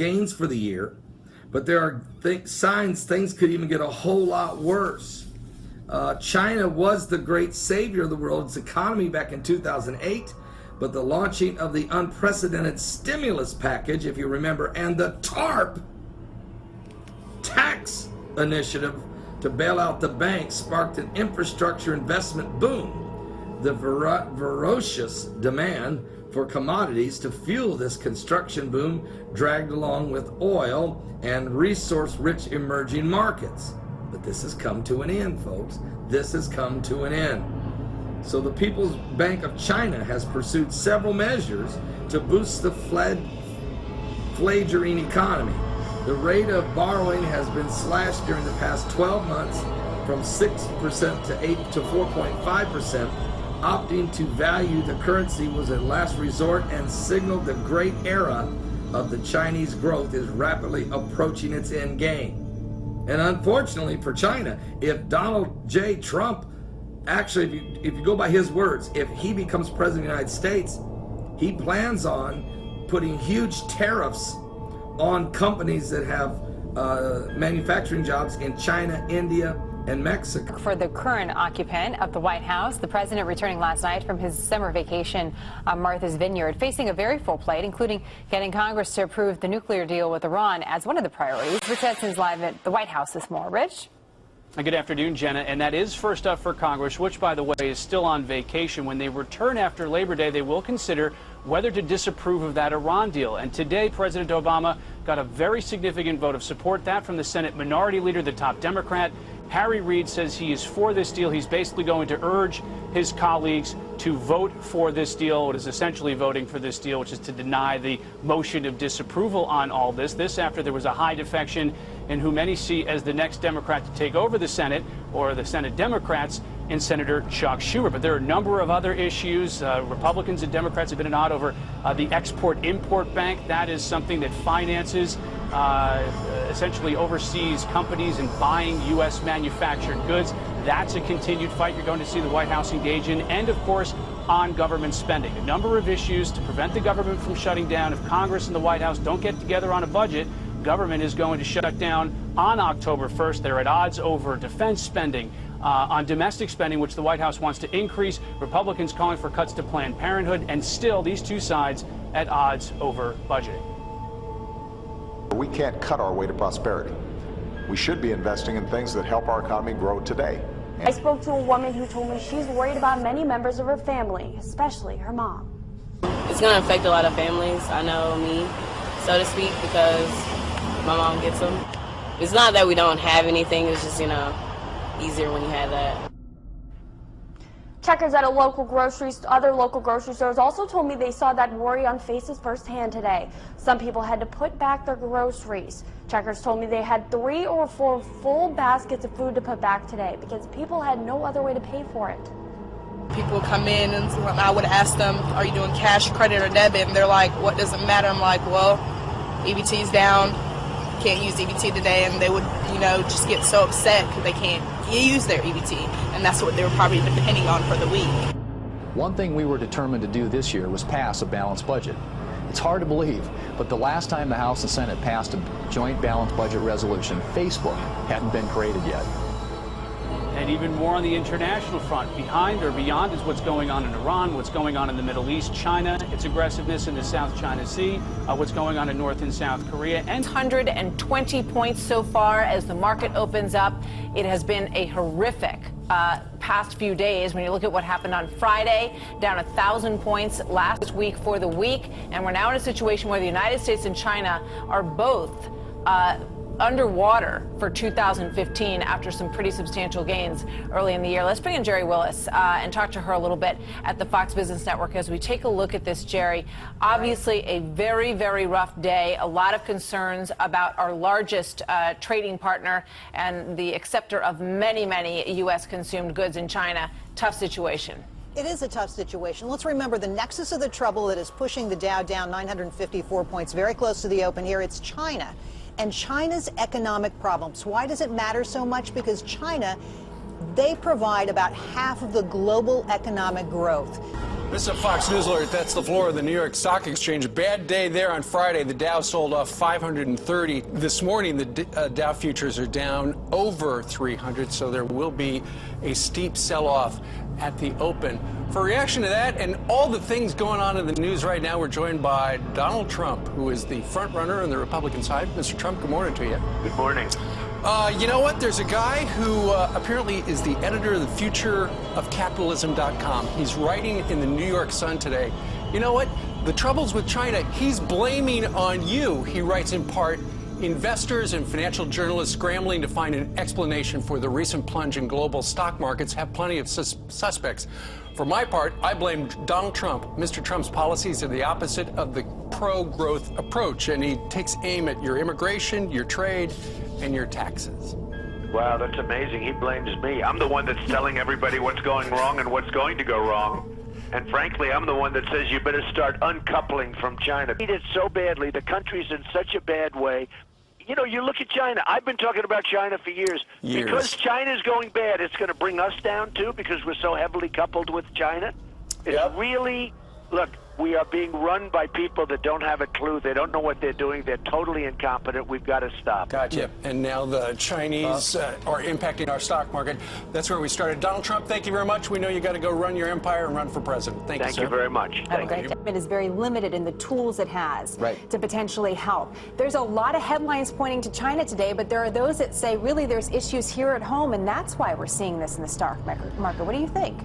gains for the year, but there are signs things could even get a whole lot worse. China was the great savior of the world's economy back in 2008, but the launching of the unprecedented stimulus package, if you remember, and the TARP tax initiative to bail out the banks sparked an infrastructure investment boom. The ferocious demand for commodities to fuel this construction boom dragged along with oil and resource-rich emerging markets. But this has come to an end, folks. This has come to an end. So the People's Bank of China has pursued several measures to boost the fledgling economy. The rate of borrowing has been slashed during the past 12 months from 6% to 4.5%. Opting to value the currency was a last resort and signaled the great era of the Chinese growth is rapidly approaching its end game. And unfortunately for China, if Donald J. Trump, actually, if you go by his words, if he becomes president of the United States, he plans on putting huge tariffs on companies that have manufacturing jobs in China, India, and Mexico. For the current occupant of the White House, the president returning last night from his summer vacation on Martha's Vineyard, facing a very full plate, including getting Congress to approve the nuclear deal with Iran as one of the priorities. Rich Edson's live at the White House this morning. Rich? Good afternoon, Jenna. And that is first up for Congress, which, by the way, is still on vacation. When they return after Labor Day, they will consider whether to disapprove of that Iran deal. And today, President Obama got a very significant vote of support, that from the Senate Minority Leader, the top Democrat. Harry Reid says he is for this deal. He's basically going to urge his colleagues to vote for this deal, what is essentially voting for this deal, which is to deny the motion of disapproval on all this. This after there was a high defection in who many see as the next Democrat to take over the Senate, or the Senate Democrats, in Senator Chuck Schumer. But there are a number of other issues. Republicans and Democrats have been out over the Export-Import Bank. That is something that finances, essentially overseas companies and buying U.S. manufactured goods. That's a continued fight you're going to see the White House engage in. And, of course, on government spending. A number of issues to prevent the government from shutting down. If Congress and the White House don't get together on a budget, government is going to shut down on October 1st. They're at odds over defense spending. On domestic spending, which the White House wants to increase, Republicans calling for cuts to Planned Parenthood, and still these two sides at odds over budgeting. We can't cut our way to prosperity. We should be investing in things that help our economy grow today. I spoke to a woman who told me she's worried about many members of her family, especially her mom. It's going to affect a lot of families. I know me, so to speak, because my mom gets them. It's not that we don't have anything, it's just, easier when you have that. Checkers at other local grocery stores also told me they saw that worry on faces firsthand today. Some people had to put back their groceries. Checkers told me they had 3 or 4 full baskets of food to put back today because people had no other way to pay for it. People come in and I would ask them, are you doing cash, credit, or debit? And they're like, what does it matter? I'm like, well, EBT's down, can't use EBT today, and they would, just get so upset because they can't use their EBT, and that's what they were probably depending on for the week. One thing we were determined to do this year was pass a balanced budget. It's hard to believe, but the last time the House and Senate passed a joint balanced budget resolution, Facebook hadn't been created yet. And even more on the international front. Behind or beyond is what's going on in Iran, what's going on in the Middle East, China, its aggressiveness in the South China Sea, what's going on in North and South Korea. And 120 points so far as the market opens up. It has been a horrific past few days. When you look at what happened on Friday, down 1,000 points last week for the week. And we're now in a situation where the United States and China are both underwater for 2015 after some pretty substantial gains early in the year. Let's bring in Jerry Willis and talk to her a little bit at the Fox Business Network as we take a look at this, Jerry. Obviously a very, very rough day. A lot of concerns about our largest trading partner and the acceptor of many, many U.S. consumed goods in China. Tough situation. It is a tough situation. Let's remember the nexus of the trouble that is pushing the Dow down 954 points, very close to the open here. It's China. And China's economic problems. Why does it matter so much? Because China, they provide about half of the global economic growth. This is a Fox News alert. That's the floor of the New York Stock Exchange. Bad day there on Friday. The Dow sold off 530. This morning, the Dow futures are down over 300, so there will be a steep sell-off at the open. For reaction to that and all the things going on in the news right now, we're joined by Donald Trump, who is the front runner on the Republican side. Mr. Trump, good morning to you. Good morning. You know what? There's a guy who apparently is the editor of the futureofcapitalism.com. He's writing in the New York Sun today. You know what? The troubles with China, he's blaming on you. He writes in part, investors and financial journalists scrambling to find an explanation for the recent plunge in global stock markets have plenty of suspects. For my part, I blame Donald Trump. Mr. Trump's policies are the opposite of the pro-growth approach, and he takes aim at your immigration, your trade, and your taxes. Wow, that's amazing. He blames me. I'm the one that's telling everybody what's going wrong and what's going to go wrong. And frankly, I'm the one that says you better start uncoupling from China. He did so badly. The country's in such a bad way. You know, you look at China. I've been talking about China for years. Because China's going bad, it's going to bring us down too because we're so heavily coupled with China. It's really, look, we are being run by people that don't have a clue. They don't know what they're doing. They're totally incompetent. We've got to stop. Gotcha. And now the Chinese are impacting our stock market. That's where we started. Donald Trump, thank you very much. We know you got to go run your empire and run for president. Thank you, sir. Thank you very much. Thank you. It is very limited in the tools it has to potentially help. There's a lot of headlines pointing to China today, but there are those that say really there's issues here at home, and that's why we're seeing this in the stock market. What do you think?